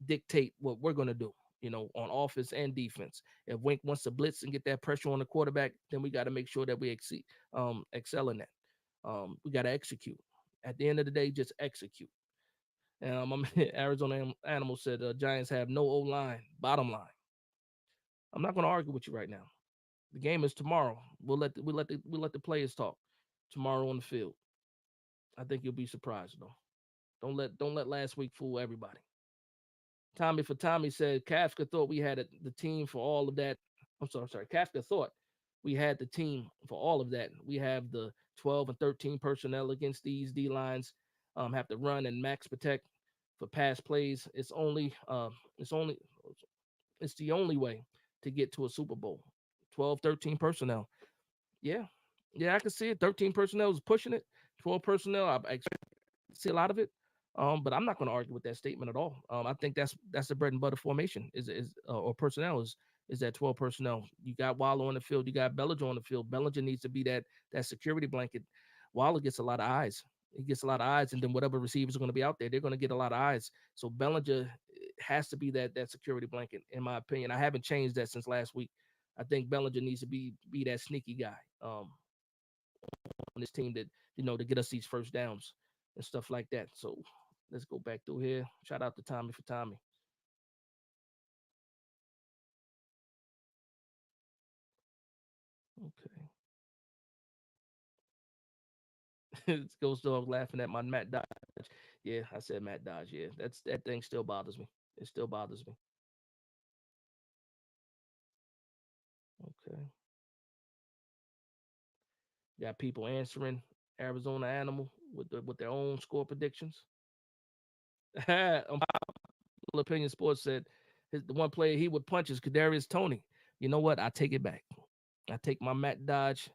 dictate what we're going to do. On offense and defense. If Wink wants to blitz and get that pressure on the quarterback, then we got to make sure that we excel in that. We got to execute. At the end of the day, just execute. Arizona Animal said Giants have no O line. Bottom line, I'm not going to argue with you right now. The game is tomorrow. We'll let the players talk tomorrow on the field. I think you'll be surprised though. Don't let last week fool everybody. Tommy for Tommy said Kafka thought we had the team for all of that. I'm sorry. Kafka thought we had the team for all of that. We have the 12 and 13 personnel against these D lines. Have to run and max protect for pass plays. It's the only way to get to a Super Bowl. 12, 13 personnel. Yeah. Yeah, I can see it. 13 personnel is pushing it. 12 personnel, I see a lot of it. But I'm not going to argue with that statement at all. I think that's the bread and butter formation or personnel is that 12 personnel. You got Waller on the field, you got Bellinger on the field. Bellinger needs to be that security blanket. Waller gets a lot of eyes. He gets a lot of eyes, and then whatever receivers are going to be out there, they're going to get a lot of eyes. So Bellinger has to be that security blanket, in my opinion. I haven't changed that since last week. I think Bellinger needs to be that sneaky guy on this team that to get us these first downs and stuff like that. So let's go back through here. Shout out to Tommy for Tommy. Okay. It's Ghost Dog laughing at my Matt Dodge. Yeah, I said Matt Dodge. Yeah, that thing still bothers me. It still bothers me. Okay. Got people answering Arizona Animal with their own score predictions. Opinion Sports said the one player he would punch is Kadarius Toney. You know what? I take it back. I take my Matt Dodge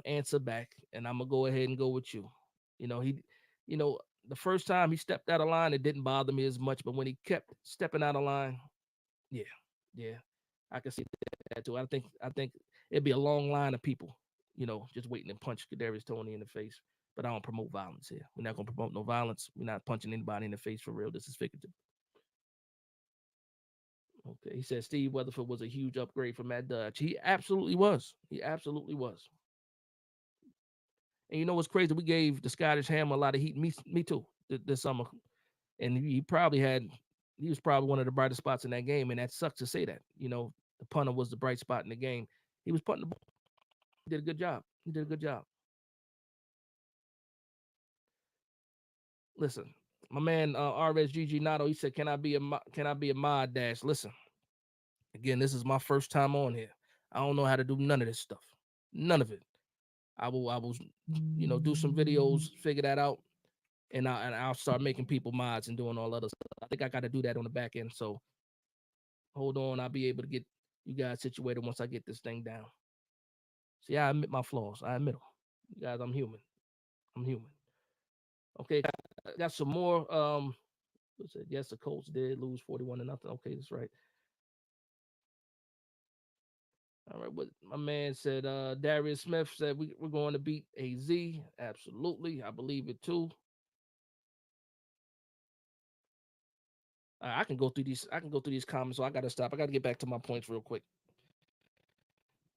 answer back, and I'm gonna go ahead and go with you. He, you know, The first time he stepped out of line, it didn't bother me as much. But when he kept stepping out of line, yeah, yeah, I can see that too. I think it'd be a long line of people, just waiting to punch Kadarius Toney in the face. But I don't promote violence here. We're not gonna promote no violence. We're not punching anybody in the face for real. This is figurative. Okay, he said Steve Weatherford was a huge upgrade from Matt Dodge. He absolutely was. He absolutely was. And you know what's crazy? We gave the Scottish Hammer a lot of heat. Me too. This summer, and he was probably one of the brightest spots in that game. And that sucks to say that. The punter was the bright spot in the game. He was punting the ball. He did a good job. He did a good job. Listen, my man RSGG Nato, he said, can I be a mod dash? Listen, again, this is my first time on here. I don't know how to do none of this stuff. None of it. I will do some videos, figure that out, and I'll start making people mods and doing all other stuff. I think I got to do that on the back end. So hold on, I'll be able to get you guys situated once I get this thing down. See, I admit my flaws. I admit them. You guys, I'm human. I'm human. Okay, got some more. What's it? Yes, the Colts did lose 41-0. Okay, that's right. All right, what my man said, Darius Smith said we're going to beat AZ. Absolutely. I believe it too. I can go through these comments, so I gotta stop. I gotta get back to my points real quick.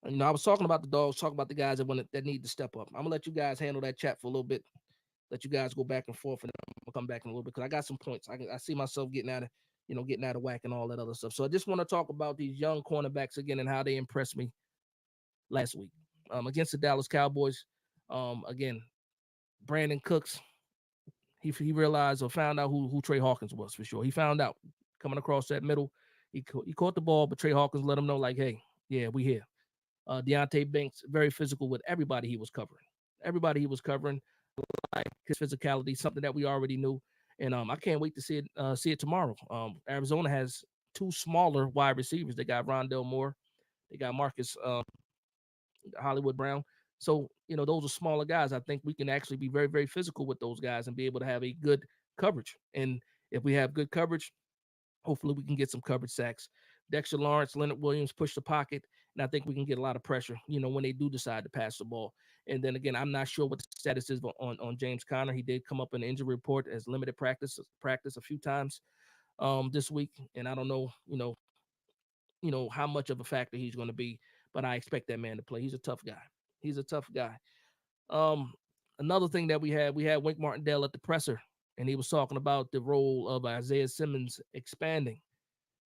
I was talking about the dogs, talking about the guys that need to step up. I'm gonna let you guys handle that chat for a little bit. Let you guys go back and forth, and I'm gonna come back in a little bit because I got some points. I see myself getting out of whack and all that other stuff. So I just want to talk about these young cornerbacks again and how they impressed me last week against the Dallas Cowboys. Again, Brandon Cooks, he realized or found out who Trey Hawkins was for sure. He found out coming across that middle. He caught the ball, but Trey Hawkins let him know, like, hey, yeah, we here. Deontay Banks, very physical with everybody he was covering. Everybody he was covering, like his physicality, something that we already knew. And I can't wait to see it tomorrow. Arizona has two smaller wide receivers. They got Rondell Moore. They got Marcus Hollywood Brown. So, those are smaller guys. I think we can actually be very, very physical with those guys and be able to have a good coverage. And if we have good coverage, hopefully we can get some coverage sacks. Dexter Lawrence, Leonard Williams push the pocket, and I think we can get a lot of pressure, when they do decide to pass the ball. And then again, I'm not sure what the status is on James Conner. He did come up in the injury report as limited practice a few times this week, and I don't know, how much of a factor he's going to be, but I expect that man to play. He's a tough guy. He's a tough guy. Another thing that we had Wink Martindale at the presser, and he was talking about the role of Isaiah Simmons expanding.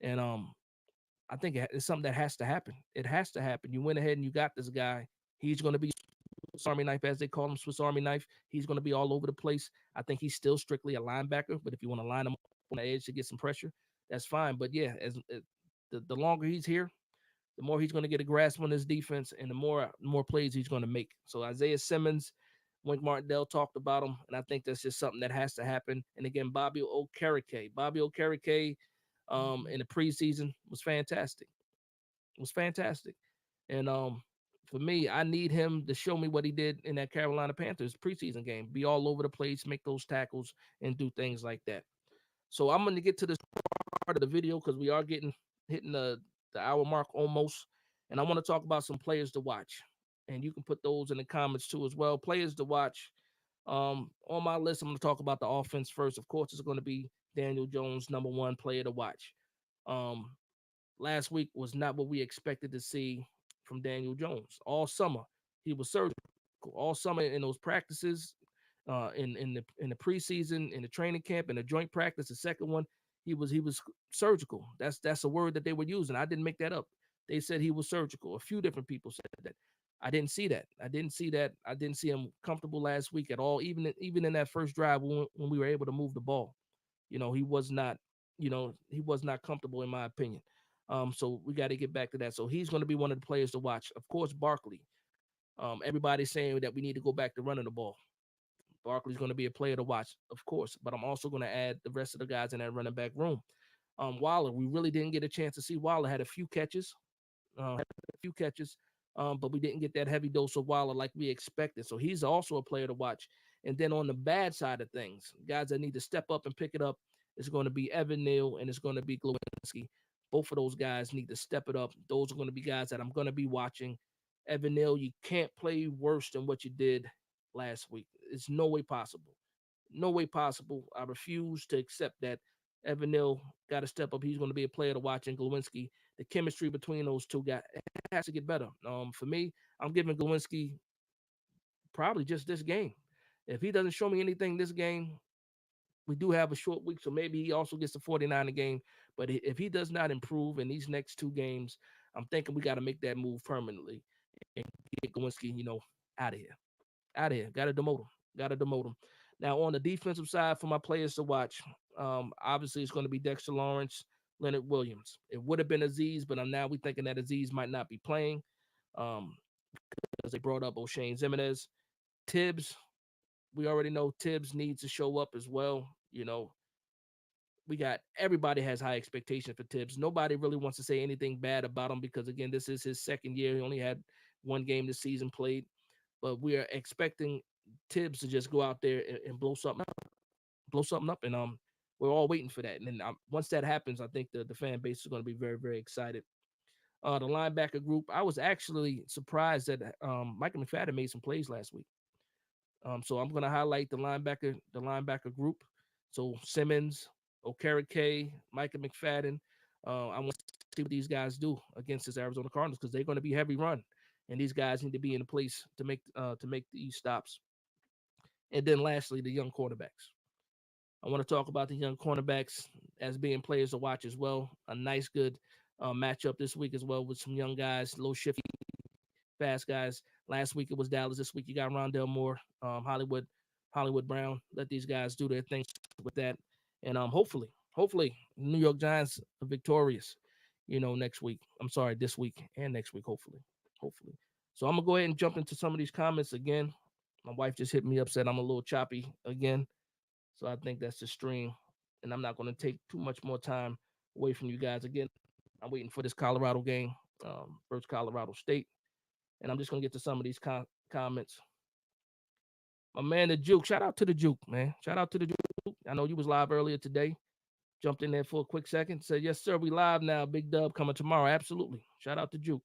And I think it's something that has to happen. It has to happen. You went ahead and you got this guy. He's going to be Swiss Army knife, as they call him, Swiss Army knife. He's going to be all over the place. I think he's still strictly a linebacker, but if you want to line him on the edge to get some pressure, that's fine. But yeah, the longer he's here, the more he's going to get a grasp on his defense, and the more plays he's going to make. So Isaiah Simmons, Wink Martindale talked about him, and I think that's just something that has to happen. And again, Bobby Okereke in the preseason was fantastic. And for me, I need him to show me what he did in that Carolina Panthers preseason game. Be all over the place, make those tackles, and do things like that. So I'm going to get to this part of the video because we are hitting the hour mark almost. And I want to talk about some players to watch. And you can put those in the comments too as well. Players to watch. On my list, I'm going to talk about the offense first. Of course, it's going to be Daniel Jones, number one player to watch. Last week was not what we expected to see from Daniel Jones. All summer, he was surgical. All summer in those practices, in the preseason, in the training camp, in the joint practice, the second one, he was surgical. That's a word that they were using. I didn't make that up. They said he was surgical. A few different people said that. I didn't see that. I didn't see him comfortable last week at all. Even in that first drive when we were able to move the ball, he was not comfortable in my opinion. So we got to get back to that. So he's going to be one of the players to watch. Of course, Barkley. Everybody's saying that we need to go back to running the ball. Barkley's going to be a player to watch, of course, but I'm also going to add the rest of the guys in that running back room. Waller, we really didn't get a chance to see Waller. Had a few catches, but we didn't get that heavy dose of Waller like we expected. So he's also a player to watch. And then on the bad side of things, guys that need to step up and pick it up, it's going to be Evan Neal and it's going to be Glowinski. Both of those guys need to step it up. Those are going to be guys that I'm going to be watching. Evan Neal, you can't play worse than what you did last week. It's no way possible. No way possible. I refuse to accept that. Evan Neal got to step up. He's going to be a player to watch. And Glowinski, the chemistry between those two guys has to get better. For me, I'm giving Glowinski probably just this game. If he doesn't show me anything this game, we do have a short week, so maybe he also gets the 49 a game. But if he does not improve in these next two games, I'm thinking we got to make that move permanently and get Glowinski, out of here. Out of here. Got to demote him. Got to demote him. Now, on the defensive side, for my players to watch, obviously it's going to be Dexter Lawrence, Leonard Williams. It would have been Aziz, but now we thinking that Aziz might not be playing um, because they brought up O'Shane Zimenez. Tibbs, we already know Tibbs needs to show up as well. We got everybody has high expectations for Tibbs. Nobody really wants to say anything bad about him because, again, this is his second year. He only had one game this season played, but we are expecting Tibbs to just go out there and blow something up, and we're all waiting for that. And then once that happens, I think the fan base is going to be very, very excited. The linebacker group, I was actually surprised that Michael McFadden made some plays last week. So I'm going to highlight the linebacker group. So Simmons, Okereke, Micah McFadden. I want to see what these guys do against this Arizona Cardinals because they're going to be heavy run, and these guys need to be in a place to make these stops. And then lastly, the young quarterbacks. I want to talk about the young cornerbacks as being players to watch as well. A nice, good matchup this week as well with some young guys, low shifty, fast guys. Last week it was Dallas. This week you got Rondell Moore, Hollywood Brown. Let these guys do their thing with that, and hopefully, New York Giants are victorious. Next week. I'm sorry, this week and next week. Hopefully. So I'm gonna go ahead and jump into some of these comments again. My wife just hit me up, said I'm a little choppy again. So I think that's the stream. And I'm not going to take too much more time away from you guys. Again, I'm waiting for this Colorado game versus Colorado State. And I'm just going to get to some of these comments. My man, the Juke. Shout out to the Juke, man. Shout out to the Juke. I know you was live earlier today. Jumped in there for a quick second. Said, yes, sir, we live now. Big Dub coming tomorrow. Absolutely. Shout out to Juke.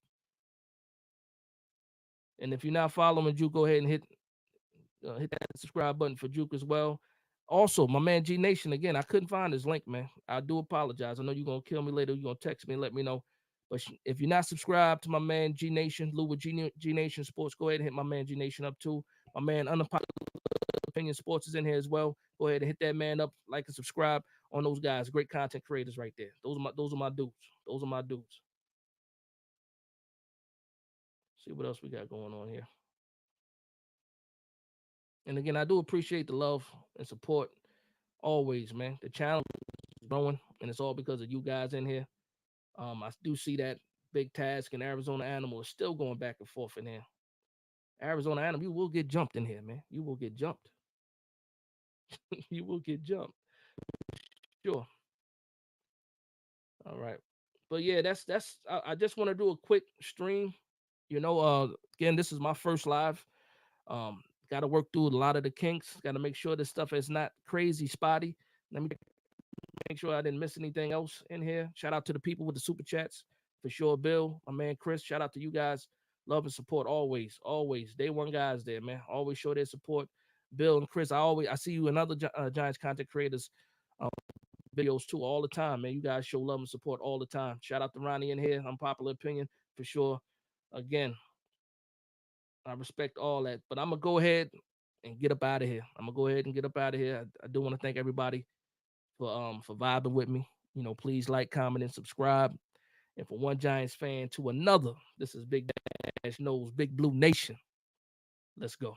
And if you're not following Juke, go ahead and hit that subscribe button for Juke as well. Also, my man G Nation, again, I couldn't find his link, man. I do apologize. I know you're going to kill me later. You're going to text me and let me know. But if you're not subscribed to my man G Nation, Lou with G Nation Sports, go ahead and hit my man G Nation up too. My man Unpopular Opinion Sports is in here as well. Go ahead and hit that man up, like and subscribe on those guys. Great content creators right there. Those are my dudes. Those are my dudes. See what else we got going on here. And again, I do appreciate the love and support always, man. The channel is growing, and it's all because of you guys in here. I do see that Big Task and Arizona Animal is still going back and forth in here. Arizona Animal, you will get jumped in here, man. You will get jumped. You will get jumped. Sure. All right. But yeah, that's I just want to do a quick stream. Again, this is my first live. Got to work through a lot of the kinks. Got to make sure this stuff is not crazy spotty. Let me make sure I didn't miss anything else in here. Shout out to the people with the super chats for sure. Bill, my man Chris. Shout out to you guys. Love and support always. Day one guys there, man. Always show their support. Bill and Chris, I see you and other Giants content creators videos too all the time, man. You guys show love and support all the time. Shout out to Ronnie in here. Unpopular opinion for sure. Again, I respect all that, but I'm gonna go ahead and get up out of here. I do want to thank everybody for vibing with me. Please like, comment, and subscribe. And for one Giants fan to another, this is Big Dash Knows Big Blue Nation. Let's go.